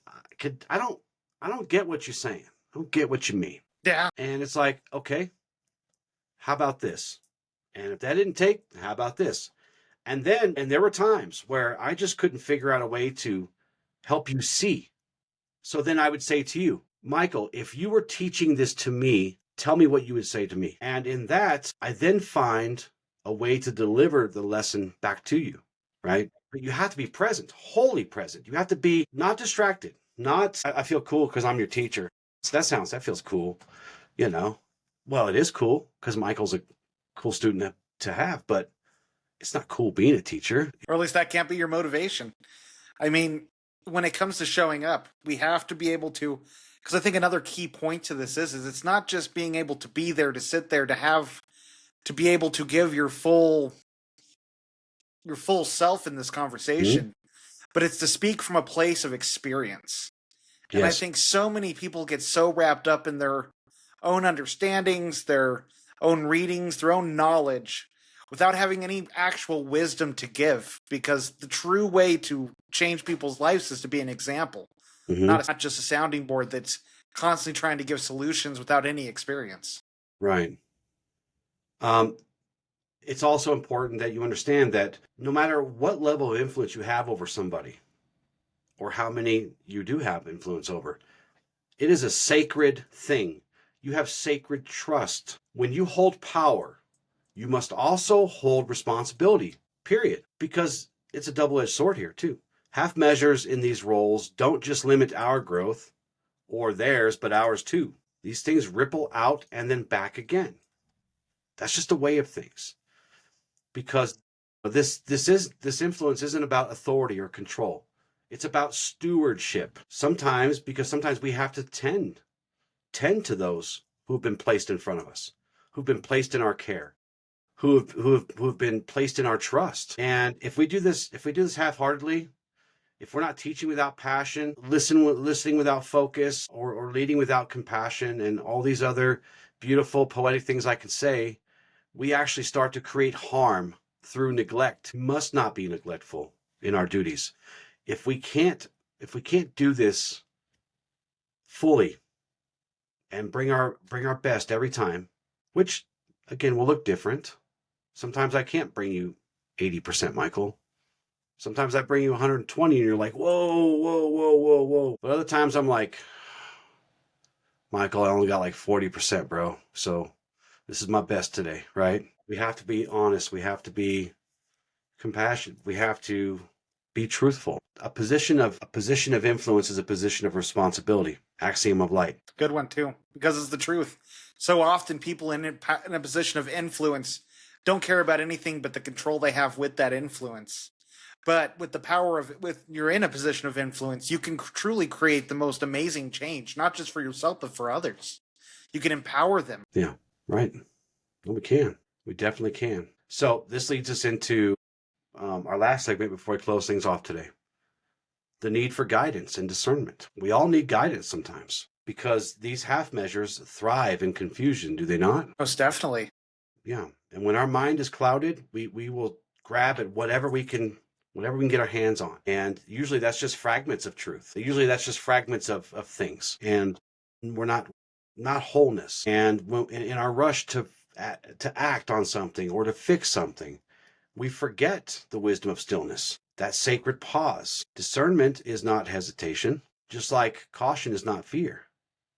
Speaker 1: I don't get what you're saying. I don't get what you mean.
Speaker 2: Yeah.
Speaker 1: And it's like, okay, how about this? And if that didn't take, how about this? And there were times where I just couldn't figure out a way to help you see. So then I would say to you, Michael, if you were teaching this to me, tell me what you would say to me. And in that, I then find a way to deliver the lesson back to you, right? But you have to be present, wholly present. You have to be not distracted, not, I feel cool because I'm your teacher. So that feels cool, you know? Well, it is cool because Michael's a cool student to have, but it's not cool being a teacher.
Speaker 2: Or at least that can't be your motivation. I mean, when it comes to showing up, we have to be able to, because I think another key point to this is it's not just being able to be there, to sit there, to be able to give your full self in this conversation, but it's to speak from a place of experience.
Speaker 1: Yes.
Speaker 2: And I think so many people get so wrapped up in their own understandings, their own readings, their own knowledge, without having any actual wisdom to give. Because the true way to change people's lives is to be an example,
Speaker 1: Hmm.
Speaker 2: not just a sounding board that's constantly trying to give solutions without any experience.
Speaker 1: Right. Um, it's also important that you understand that no matter what level of influence you have over somebody, or how many you do have influence over, it is a sacred thing. You have sacred trust. When you hold power, you must also hold responsibility, period. Because it's a double edged sword here, too. Half measures in these roles don't just limit our growth or theirs, but ours too. These things ripple out and then back again. That's just a way of things. Because this influence isn't about authority or control. It's about stewardship. Sometimes we have to tend to those who've been placed in front of us, who've been placed in our care, who've been placed in our trust. And if we do this half-heartedly, if we're not teaching without passion, listening without focus, or leading without compassion, and all these other beautiful poetic things I can say, we actually start to create harm through neglect. We must not be neglectful in our duties. If we can't do this fully and bring our best every time, which again will look different. Sometimes I can't bring you 80%, Michael. Sometimes I bring you 120 and you're like, whoa, whoa, whoa, whoa, whoa. But other times I'm like, Michael, I only got like 40%, bro. So this is my best today, right? We have to be honest. We have to be compassionate. We have to be truthful. A position of influence is a position of responsibility. Axiom of light.
Speaker 2: Good one, too, because it's the truth. So often people in a position of influence don't care about anything but the control they have with that influence. But with the power of with you're in a position of influence, you can truly create the most amazing change, not just for yourself but for others. You can empower them.
Speaker 1: Yeah, right. Well, we can. We definitely can. So this leads us into our last segment before we close things off today. The need for guidance and discernment. We all need guidance sometimes because these half measures thrive in confusion, do they not?
Speaker 2: Most definitely.
Speaker 1: Yeah. And when our mind is clouded, we will grab at whatever we can get our hands on. And usually that's just fragments of truth. Usually that's just fragments of things. And we're not wholeness. And in our rush to act on something or to fix something, we forget the wisdom of stillness, that sacred pause. Discernment is not hesitation, just like caution is not fear.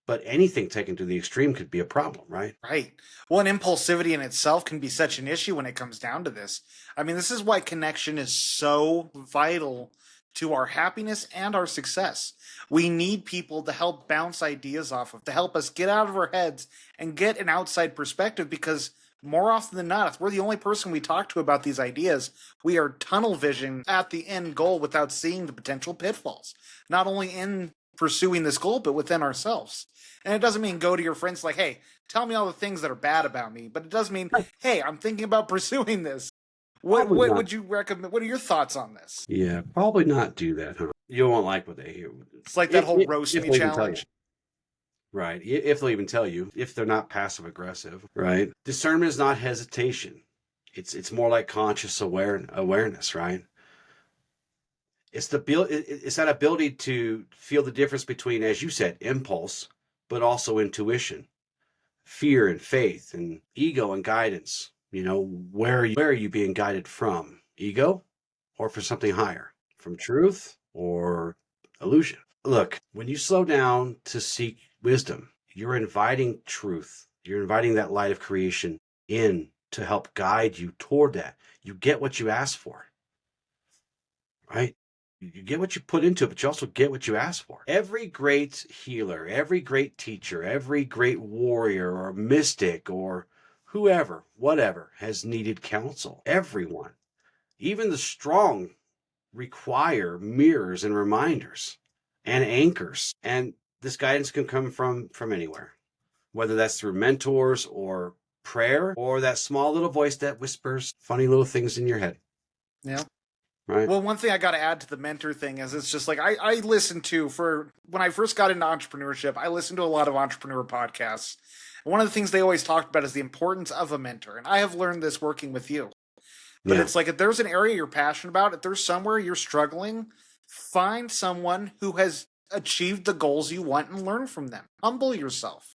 Speaker 1: But anything taken to the extreme could be a problem, right?
Speaker 2: Right. Well, and impulsivity in itself can be such an issue when it comes down to this. I mean, this is why connection is so vital to our happiness and our success. We need people to help bounce ideas off of, to help us get out of our heads and get an outside perspective, because more often than not, if we're the only person we talk to about these ideas, we are tunnel vision at the end goal without seeing the potential pitfalls, not only in pursuing this goal, but within ourselves. And it doesn't mean go to your friends like, hey, tell me all the things that are bad about me, but it does mean, hey, I'm thinking about pursuing this. What would you recommend? What are your thoughts on this?
Speaker 1: Yeah, probably not do that, huh? You won't like what they hear.
Speaker 2: It's like that whole roast me challenge.
Speaker 1: Right. If they'll even tell you, if they're not passive aggressive, right? Discernment is not hesitation. It's more like conscious awareness, right? It's that ability to feel the difference between, as you said, impulse, but also intuition, fear and faith, and ego and guidance. You know, where are you being guided from? Ego or for something higher? From truth or illusion? Look, when you slow down to seek wisdom, you're inviting truth. You're inviting that light of creation in to help guide you toward that. You get what you ask for, right? You get what you put into it, but you also get what you ask for. Every great healer, every great teacher, every great warrior or mystic or whoever, whatever, has needed counsel. Everyone, even the strong, require mirrors and reminders and anchors. And this guidance can come from anywhere, whether that's through mentors or prayer or that small little voice that whispers funny little things in your head.
Speaker 2: Yeah.
Speaker 1: right?
Speaker 2: Well, one thing I got to add to the mentor thing is it's just like I listened to, for when I first got into entrepreneurship, I listened to a lot of entrepreneur podcasts. And one of the things they always talked about is the importance of a mentor. And I have learned this working with you. But
Speaker 1: Yeah.
Speaker 2: it's like if there's an area you're passionate about, if there's somewhere you're struggling, find someone who has achieved the goals you want and learn from them. Humble yourself.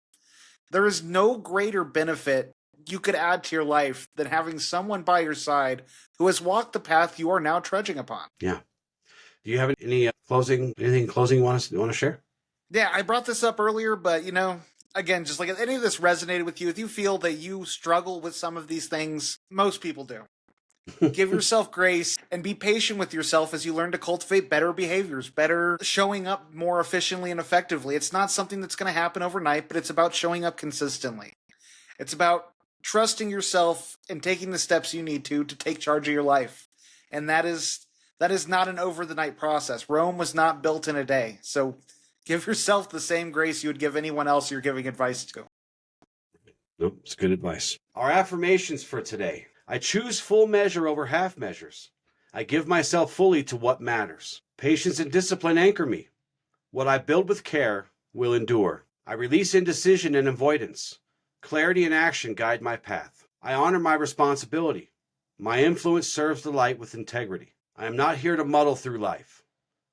Speaker 2: There is no greater benefit you could add to your life than having someone by your side who has walked the path you are now trudging upon.
Speaker 1: Yeah. Do you have anything closing you want to share?
Speaker 2: Yeah, I brought this up earlier, but again, just like if any of this resonated with you, if you feel that you struggle with some of these things, most people do. Give yourself grace and be patient with yourself as you learn to cultivate better behaviors, better showing up more efficiently and effectively. It's not something that's going to happen overnight, but it's about showing up consistently. It's about trusting yourself and taking the steps you need to take charge of your life. And that is not an over the night process. Rome was not built in a day. So give yourself the same grace you would give anyone else you're giving advice to.
Speaker 1: Nope, it's good advice. Our affirmations for today. I choose full measure over half measures. I give myself fully to what matters. Patience and discipline anchor me. What I build with care will endure. I release indecision and avoidance. Clarity and action guide my path. I honor my responsibility. My influence serves the light with integrity. I am not here to muddle through life.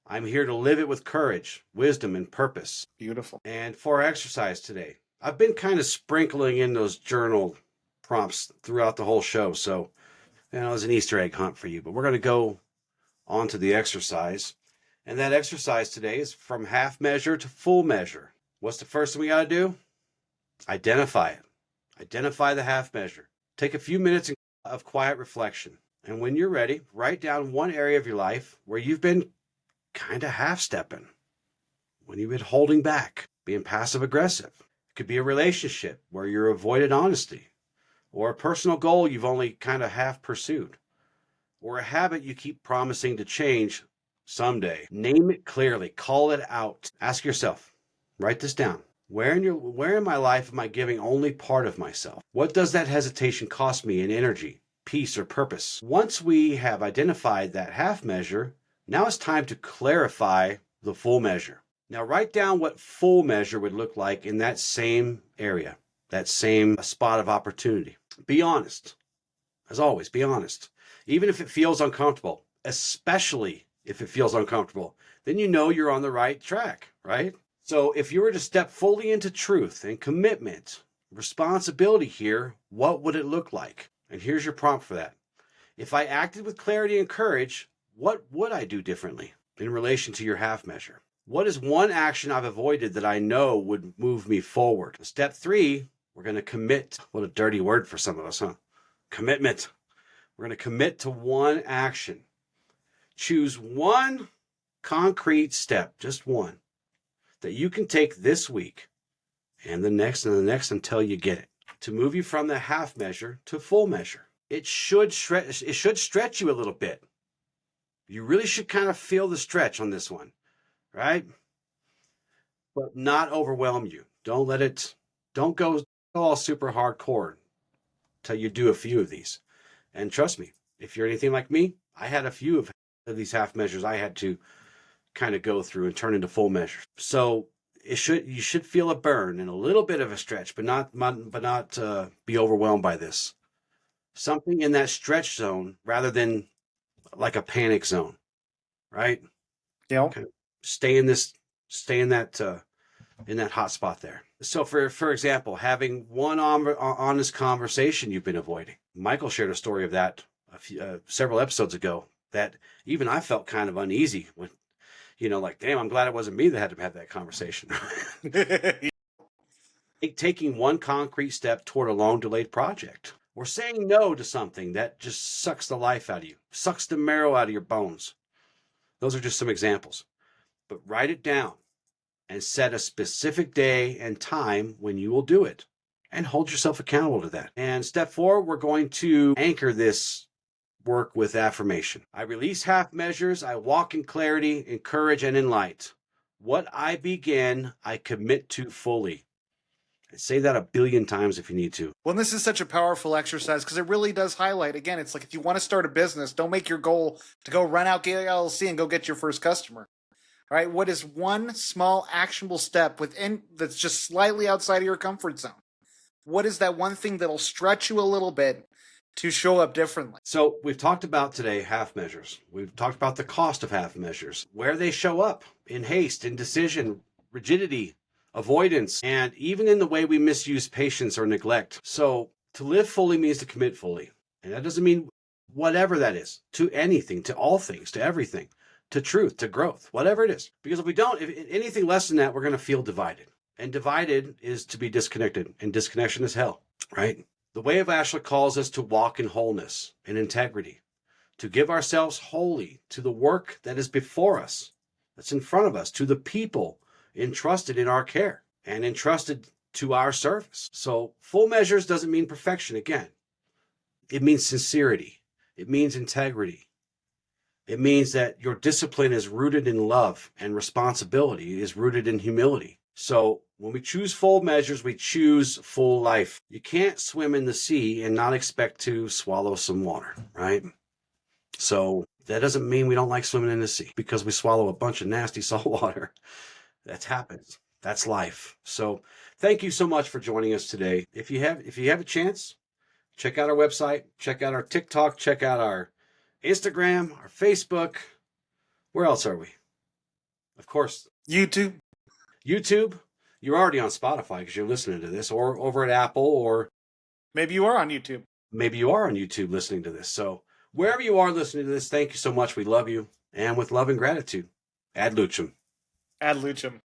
Speaker 1: I'm here to live it with courage, wisdom, and purpose.
Speaker 2: Beautiful.
Speaker 1: And for our exercise today, I've been kind of sprinkling in those journal prompts throughout the whole show. So, it was an Easter egg hunt for you, but we're going to go on to the exercise. And that exercise today is from half measure to full measure. What's the first thing we got to do? Identify it. Identify the half measure. Take a few minutes of quiet reflection. And when you're ready, write down one area of your life where you've been kind of half-stepping, when you've been holding back, being passive-aggressive. It could be a relationship where you're avoided honesty, or a personal goal you've only kind of half pursued, or a habit you keep promising to change someday. Name it clearly. Call it out. Ask yourself, write this down. Where in my life am I giving only part of myself? What does that hesitation cost me in energy, peace, or purpose? Once we have identified that half measure, now it's time to clarify the full measure. Now write down what full measure would look like in that same area, that same spot of opportunity. Be honest. As always, be honest. Even if it feels uncomfortable, especially if it feels uncomfortable, then you know you're on the right track, right? So if you were to step fully into truth and commitment, responsibility here, what would it look like? And here's your prompt for that. If I acted with clarity and courage, what would I do differently in relation to your half measure? What is one action I've avoided that I know would move me forward? Step 3, we're going to commit. What a dirty word for some of us, huh? Commitment. We're going to commit to one action. Choose one concrete step, just one, that you can take this week and the next until you get it, to move you from the half measure to full measure. It should stretch you a little bit. You really should kind of feel the stretch on this one, right? But not overwhelm you. Don't go all super hardcore till you do a few of these. And trust me, if you're anything like me, I had a few of these half measures I had to kind of go through and turn into full measures. So you should feel a burn and a little bit of a stretch, but not be overwhelmed by this. Something in that stretch zone rather than like a panic zone, right?
Speaker 2: Yeah.
Speaker 1: Kind of stay in that hot spot there. So for example, having one honest conversation you've been avoiding. Michael shared a story of that several episodes ago that even I felt kind of uneasy when, like, damn, I'm glad it wasn't me that had to have that conversation. Taking one concrete step toward a long delayed project, or saying no to something that just sucks the life out of you, sucks the marrow out of your bones. Those are just some examples, but write it down and set a specific day and time when you will do it and hold yourself accountable to that. And step 4, we're going to anchor this work with affirmation. I release half measures. I walk in clarity, in courage, and in light. What I begin, I commit to fully. Say that 1 billion times if you need to.
Speaker 2: Well, this is such a powerful exercise because it really does highlight, again, it's like if you want to start a business, don't make your goal to go run out, get LLC, and go get your first customer. All right, what is one small actionable step within that's just slightly outside of your comfort zone? What is that one thing that'll stretch you a little bit to show up differently?
Speaker 1: So we've talked about today half measures. We've talked about the cost of half measures, where they show up in haste, indecision, rigidity, avoidance, and even in the way we misuse patience or neglect. So to live fully means to commit fully. And that doesn't mean whatever that is, to anything, to all things, to everything, to truth, to growth, whatever it is. Because if we don't, if anything less than that, we're going to feel divided. And divided is to be disconnected, and disconnection is hell, right? The way of Ashla calls us to walk in wholeness and integrity, to give ourselves wholly to the work that is before us, that's in front of us, to the people entrusted in our care and entrusted to our service. So full measures doesn't mean perfection. Again, it means sincerity. It means integrity. It means that your discipline is rooted in love and responsibility is rooted in humility. So when we choose full measures, we choose full life. You can't swim in the sea and not expect to swallow some water, right? So that doesn't mean we don't like swimming in the sea because we swallow a bunch of nasty salt water. That happens. That's life. So thank you so much for joining us today. If you have a chance, check out our website, check out our TikTok, check out our Instagram, our Facebook. Where else are we? Of course,
Speaker 2: YouTube.
Speaker 1: You're already on Spotify because you're listening to this, or over at Apple, or
Speaker 2: maybe you are on YouTube.
Speaker 1: Maybe you are on YouTube listening to this. So wherever you are listening to this, thank you so much. We love you. And with love and gratitude, ad lucem.
Speaker 2: Ad lucem.